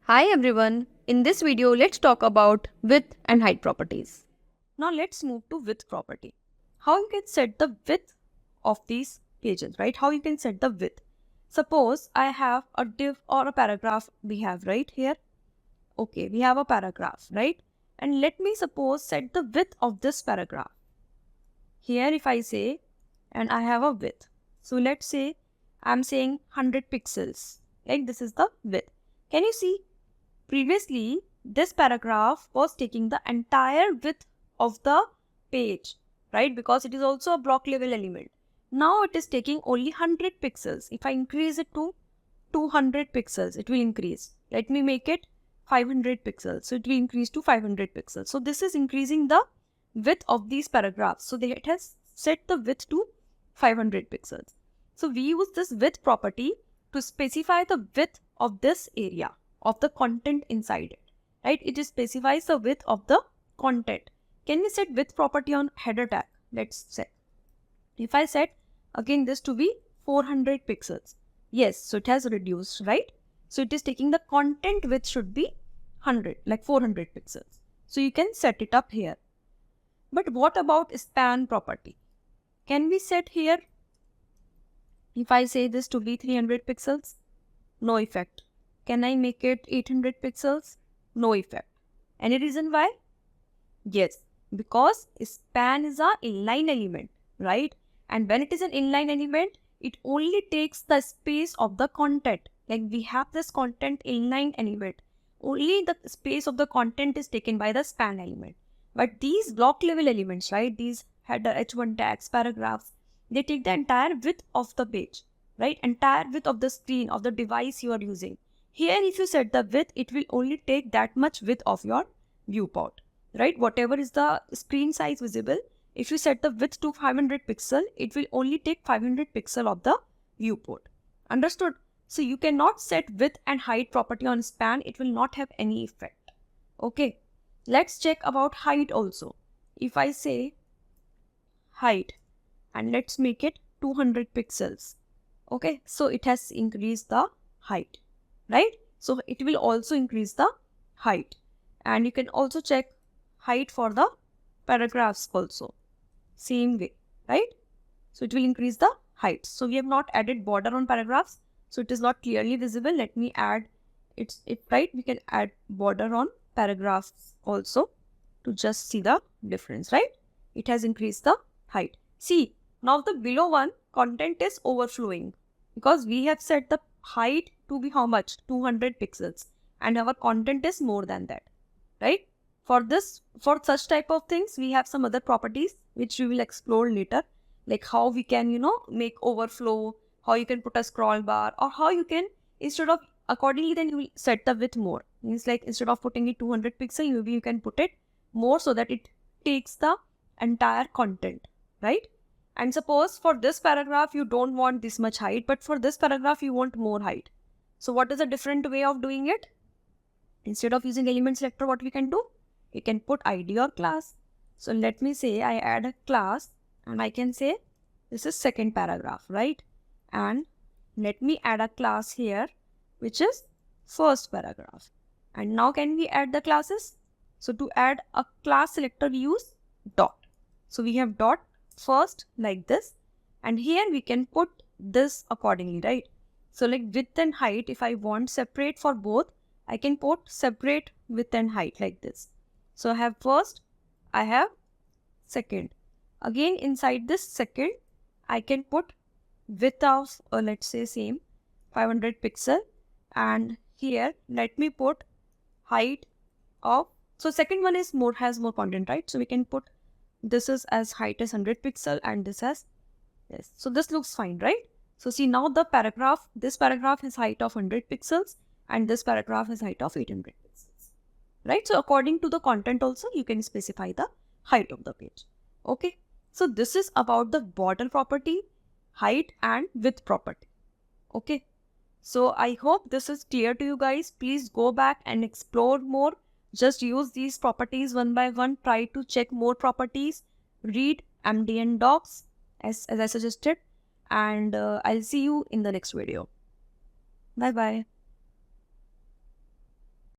Hi everyone, in this video let's talk about width and height properties. Now let's move to width property. How you can set the width of these pages, right? How you can set the width. Suppose I have a div or a paragraph we have right here. Okay, we have a paragraph, right? And let me suppose set the width of this paragraph. Here if I say, and I have a width. So let's say I'm saying 100 pixels, like this is the width. Can you see? Previously, this paragraph was taking the entire width of the page, right? Because it is also a block level element. Now it is taking only 100 pixels. If I increase it to 200 pixels, it will increase. Let me make it 500 pixels. So it will increase to 500 pixels. So this is increasing the width of these paragraphs. So it has set the width to 500 pixels. So we use this width property to specify the width of this area, of the content inside it, right? It specifies the width of the content. Can we set width property on header tag? Let's set. If I set again this to be 400 pixels. Yes, so it has reduced, right? So it is taking the content width should be 100, like 400 pixels. So you can set it up here. But what about span property? Can we set here? If I say this to be 300 pixels, no effect. Can I make it 800 pixels? No effect. Any reason why? Yes, because span is an inline element, right? And when it is an inline element, it only takes the space of the content. Like we have this content inline element. Only the space of the content is taken by the span element. But these block level elements, right? These header, h1 tags, paragraphs, they take the entire width of the page, right? Entire width of the screen, of the device you are using. Here, if you set the width, it will only take that much width of your viewport, right? Whatever is the screen size visible, if you set the width to 500 pixel, it will only take 500 pixel of the viewport. Understood? So you cannot set width and height property on span. It will not have any effect. Okay. Let's check about height also. If I say height and let's make it 200 pixels. Okay. So it has increased the height, right? So it will also increase the height. And you can also check height for the paragraphs also. Same way, right? So it will increase the height. So we have not added border on paragraphs. So it is not clearly visible. Let me add it, right? We can add border on paragraphs also to just see the difference, right? It has increased the height. See, now the below one content is overflowing because we have set the height to be how much? 200 pixels, and our content is more than that, right? For such type of things, we have some other properties which we will explore later, like how we can, make overflow, how you can put a scroll bar, or how you can, instead of accordingly, then you will set the width more. Means like instead of putting it 200 pixel, maybe you can put it more so that it takes the entire content, right? And suppose for this paragraph, you don't want this much height, but for this paragraph, you want more height. So what is a different way of doing it? Instead of using element selector, what we can do? We can put ID or class. So let me say I add a class and I can say this is second paragraph, right? And let me add a class here, which is first paragraph. And now can we add the classes? So to add a class selector, we use dot. So we have dot first like this. And here we can put this accordingly, right? So like width and height, if I want separate for both, I can put separate width and height like this. So I have first, I have second. Again, inside this second, I can put width of, let's say same, 500 pixel. And here, let me put height of, so second one is has more content, right? So we can put this is as height as 100 pixel and this as, yes. So this looks fine, right? So see now the paragraph, this paragraph has height of 100 pixels and this paragraph has height of 800 pixels, right? So according to the content also, you can specify the height of the page. Okay. So this is about the border property, height and width property. Okay. So I hope this is clear to you guys. Please go back and explore more. Just use these properties one by one. Try to check more properties. Read MDN docs as I suggested. And I'll see you in the next video. Bye bye.